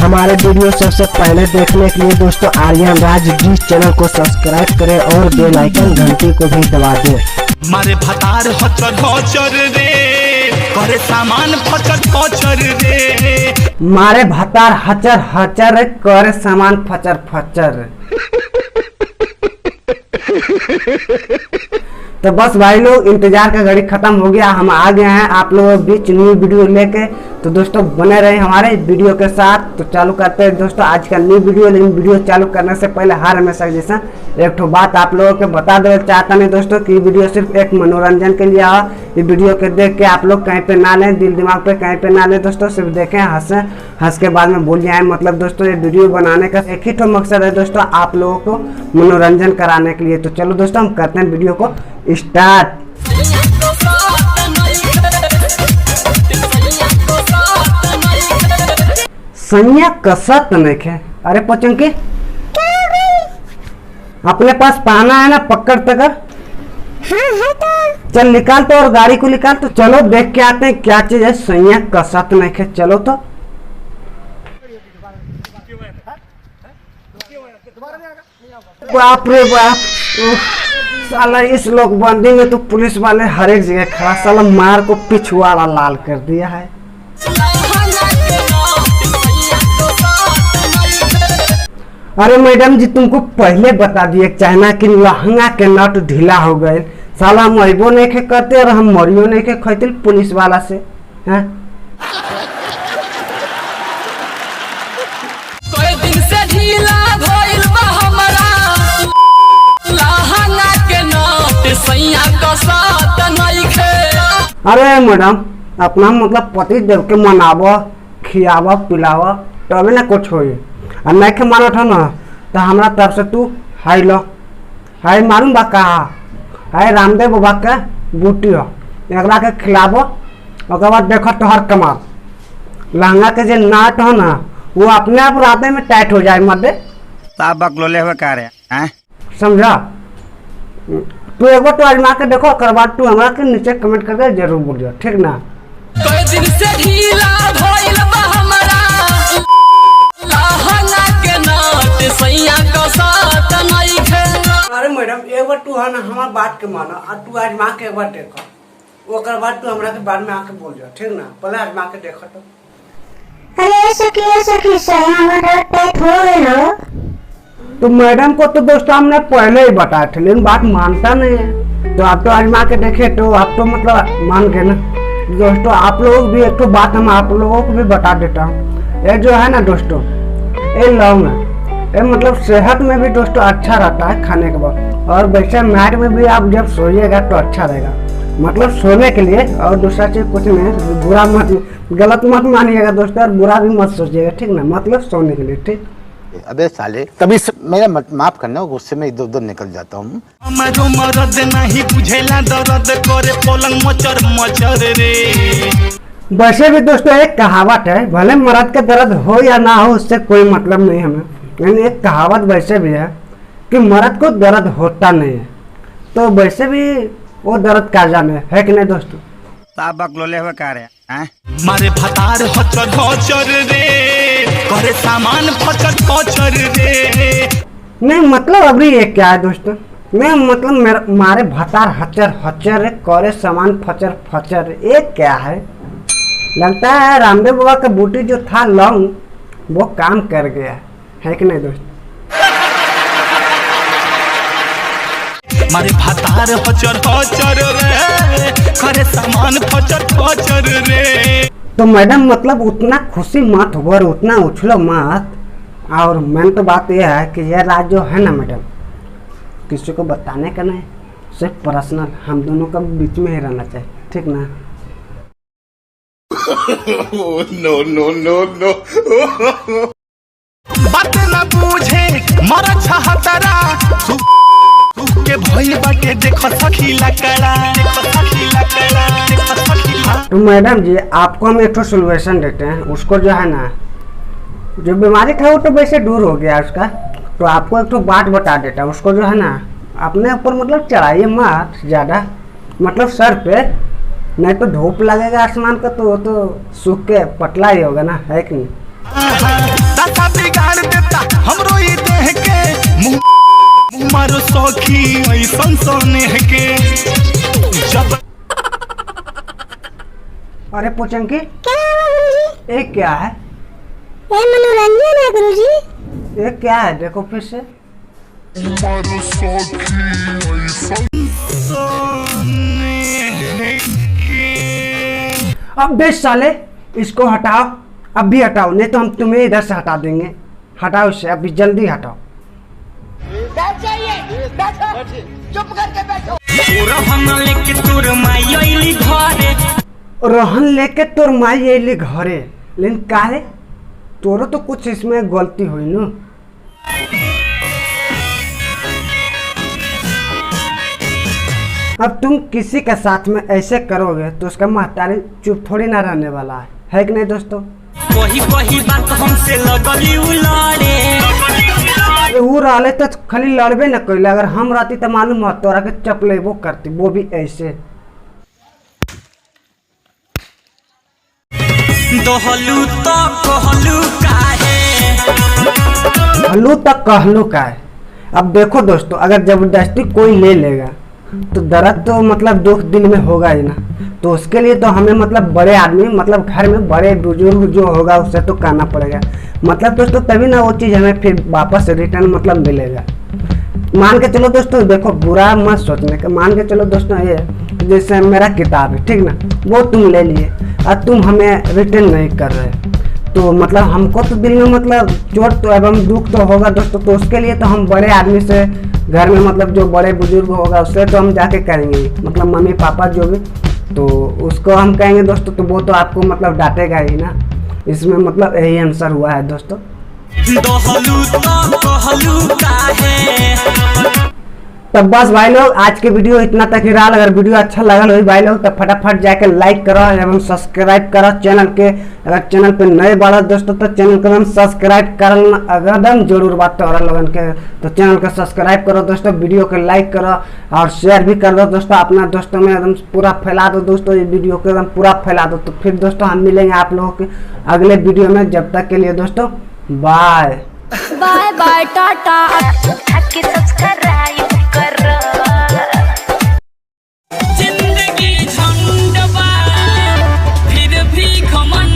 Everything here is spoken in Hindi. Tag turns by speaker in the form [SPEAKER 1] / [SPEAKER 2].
[SPEAKER 1] हमारे वीडियो सबसे पहले देखने के लिए दोस्तों आर्यन राज जी चैनल को सब्सक्राइब करें और बेल आइकन घंटी को भी दबा दें।
[SPEAKER 2] मारे भतार हचर हचर रे करे सामान फचर फचर रे,
[SPEAKER 1] मारे भतार हचर हचर करे सामान फचर फचर। तो बस भाई लोग इंतजार का घड़ी खत्म हो गया, हम आ गए हैं आप लोगों के बीच न्यू वीडियो लेके। तो दोस्तों बने रहे हमारे वीडियो के साथ। तो चालू करते हैं दोस्तों आज का न्यू वीडियो। लेकिन वीडियो चालू करने से पहले हर हमेशा जैसा एक ठो बात आप लोगों को बता देना चाहता नहीं दोस्तों कि वीडियो सिर्फ एक मनोरंजन के लिए आ। ये वीडियो के देख के आप लोग कहीं पे ना लें, दिल दिमाग पे कहीं पे ना लें दोस्तों। सिर्फ देखें, हंसें, हंस के बाद में भूल जाए। मतलब दोस्तों ये वीडियो बनाने का एक ही तो मकसद है दोस्तों, आप लोगों को मनोरंजन कराने के लिए। तो चलो दोस्तों हम करते हैं वीडियो को स्टार्ट। सैया कसत नहीं खे। अरे पचंकी अपने पास पाना है ना, पकड़ तकर।
[SPEAKER 3] हाँ है तो।
[SPEAKER 1] चल निकाल तो और गाड़ी को निकाल। तो चलो देख के आते हैं क्या चीज है। सैया कसत नहीं खे, चलो तो। बाप रे बाप, साला इस लोग बंदी में तो पुलिस वाले हर एक जगह खड़ा, साला मार को पिछुआड़ा लाल कर दिया है। अरे मैडम जी तुमको पहले बता दिए चाइना कि लहंगा के नट ढीला हो गए। साला हम अबो नहीं खे करते और हम मरियो नहीं खे खैते पुलिस वाला से हैं।
[SPEAKER 2] कोई दिन से ढीला भइल बा हमरा लहंगा के नट सैया कसत नइखे।
[SPEAKER 1] अरे मैडम अपना मतलब पति देव के मनावो, खियावो, पिलावो तभी ना कुछ होई। और नहीं के मानत हो ना तो हमारा तरफ से तू हाई लो। हाई मालूम बा कहा हाई रामदेव बाबा के बूटी हो, एकरा के खिलाबो। ओकर बाद देखो तोहर कमाल लहंगा के जो नाट हो ना वो अपने आप राते में टाइट हो जाए। मत
[SPEAKER 4] बकलोले हुए का रहे
[SPEAKER 1] समझा। तू एक बार तो आजमा के देखो, ओकर बाद तू हमरा के नीचे कमेंट करके जरूर बोलियो, ठीक ना।
[SPEAKER 2] कोई दिन से ढीला भइल बा हमरा लहंगा के नट सैया कसत नइखे।
[SPEAKER 1] अरे मैडम एक बार तू है ना हमार बात के मानो और तू आजमा के एक बार देखो, ओकर बाद तू हमरा के बाद में आके बोल जा, ठीक ना। पहले आजमा के देखो तो।
[SPEAKER 3] अरे सखी सैया वाला टाइट हो गए।
[SPEAKER 1] तो मैडम को तो दोस्तों हमने पहले ही बताया था लेकिन बात मानता नहीं है। तो आप तो आजमा के देखे तो आप तो मतलब मान गए ना दोस्तों। आप लोग भी एक तो बात हम आप लोगों को भी बता देता हूँ। ये जो है ना दोस्तों ये लौंग है, ये मतलब सेहत में भी दोस्तों अच्छा रहता है खाने के बाद। और वैसे नाइट में भी आप जब सोइएगा तो अच्छा रहेगा, मतलब सोने के लिए। और दूसरा चीज कुछ नहीं, बुरा मत गलत मत मानिएगा दोस्तों और बुरा भी मत सोचिएगा, ठीक ना। मतलब सोने के लिए, ठीक।
[SPEAKER 4] अबे साले तभी मेरा माफ करना, गुस्से में इधर उधर निकल जाता हूँ।
[SPEAKER 2] हमारो मरद नहीं बुझेला दर्द करे पलंग मचर मचर रे।
[SPEAKER 1] वैसे भी दोस्तों एक कहावत है, भले मर्द के दर्द हो या ना हो उससे कोई मतलब नहीं हमें, यानी एक कहावत वैसे भी है कि मर्द को दर्द होता नहीं है। तो वैसे भी वो दर्द का जाने है कि नहीं दोस्तों।
[SPEAKER 4] बकलोले हुए का रहे
[SPEAKER 2] मारे भतार हचर हचर रे करे सामान फचर फचर रे।
[SPEAKER 1] नहीं मतलब अभी ये क्या है दोस्तों, मैं मतलब मारे भतार हचर हचर करे सामान फचर फचर, ये क्या है। लगता है रामदेव बाबा का बूटी जो था लौंग वो काम कर गया है कि नहीं दोस्तों।
[SPEAKER 2] मारे भतार हचर हचर रे करे सामान फचर फचर रे।
[SPEAKER 1] तो मैडम मतलब उतना खुशी मत हो और उतना उछलो मत। और मेन तो बात यह है कि यह राज जो है ना मैडम किसी को बताने का नहीं, सिर्फ पर्सनल हम दोनों का बीच में ही रहना चाहिए, ठीक ना।
[SPEAKER 2] नो नो नो नो बात ना बूझे मर छहतरा के भइल बाटे देखो सखी लकड़ा, देखो सखी लकड़ा, देखो सखी लकड़ा।
[SPEAKER 1] तो मैडम जी आपको हम एक सोल्यूशन देते हैं। उसको जो है ना जो बीमारी था वो तो वैसे दूर हो गया उसका। तो आपको एक तो बात बता देता हूँ, उसको जो है ना अपने ऊपर मतलब चढ़ाइए मत ज़्यादा, मतलब सर पे, नहीं तो धूप लगेगा आसमान का तो वो तो सूख के पतला ही होगा ना, है कि नहीं।
[SPEAKER 2] दादा बिगाड़ देता हमरो ये देह के मुंह मारो सौखी ऐसन सोने के जब।
[SPEAKER 1] अरे पोचंकी
[SPEAKER 3] क्या हुआ गुरुजी?
[SPEAKER 1] ये क्या है?
[SPEAKER 3] ये मनोरंजन है गुरुजी।
[SPEAKER 1] ये क्या है? देखो फिर से। अब बेश साले, इसको हटाओ, अभी हटाओ, नहीं तो हम तुम्हें इधर से हटा देंगे। हटाओ इसे अभी, जल्दी हटाओ। रोहन लेके तोर माई अली घरे, लेकिन काहे तोरो तो कुछ इसमें गलती हुई न। अब तुम किसी के साथ में ऐसे करोगे तो उसका महतारी चुप थोड़ी ना रहने वाला है कि नहीं दोस्तों?
[SPEAKER 5] वही बात हमसे लगली लड़े।
[SPEAKER 1] वो रहले तो खाली लड़बे न कैले, अगर हम रहती तो मालूम हो तोरा के चपले वो करती, वो भी ऐसे।
[SPEAKER 5] दोहलू तो कहलू काहे,
[SPEAKER 1] हलू तक कहलू का है। अब देखो दोस्तों, अगर जबरदस्ती कोई ले लेगा तो दर्द तो मतलब दुख दिल में होगा ही ना। तो उसके लिए तो हमें मतलब बड़े आदमी, मतलब घर में बड़े बुजुर्ग जो होगा उससे तो कहना पड़ेगा, मतलब दोस्तों तभी ना वो चीज़ हमें फिर वापस रिटर्न मतलब मिलेगा। मान के चलो दोस्तों, देखो बुरा मत सोचने का, मान के चलो दोस्तों ये जैसे मेरा किताब है ठीक ना, वो तुम ले लिए और तुम हमें रिटर्न नहीं कर रहे, तो मतलब हमको तो दिल में मतलब चोट तो एवं दुख तो होगा दोस्तों। तो उसके लिए तो हम बड़े आदमी से, घर में मतलब जो बड़े बुजुर्ग होगा उससे तो हम जाके कहेंगे, मतलब मम्मी पापा जो भी, तो उसको हम कहेंगे दोस्तों, तो वो तो आपको मतलब डांटेगा ही ना। इसमें मतलब यही आंसर हुआ है दोस्तों।
[SPEAKER 5] दोहलू तो कहलू काहे।
[SPEAKER 1] तब बस भाई लोग आज के वीडियो इतना तक ही रहा। अगर वीडियो अच्छा लगा हो भाई लोग तो फटाफट जाके लाइक करो एवं सब्सक्राइब करो चैनल के। अगर चैनल पे नए बढ़ो दोस्तों तो चैनल को एकदम सब्सक्राइब करना एकदम जरूर बात तो और लोगन के, तो चैनल को सब्सक्राइब करो दोस्तों, वीडियो को लाइक करो और शेयर भी कर दो दोस्तों, अपना दोस्तों में एकदम पूरा फैला दो दोस्तों, ये वीडियो को एकदम पूरा फैला दो। तो फिर दोस्तों हम मिलेंगे आप लोगों के अगले वीडियो में, जब तक के लिए दोस्तों bye
[SPEAKER 3] bye bye tata. Subscribe करो।
[SPEAKER 5] जिंदगी झंड बा फिर भी घमंड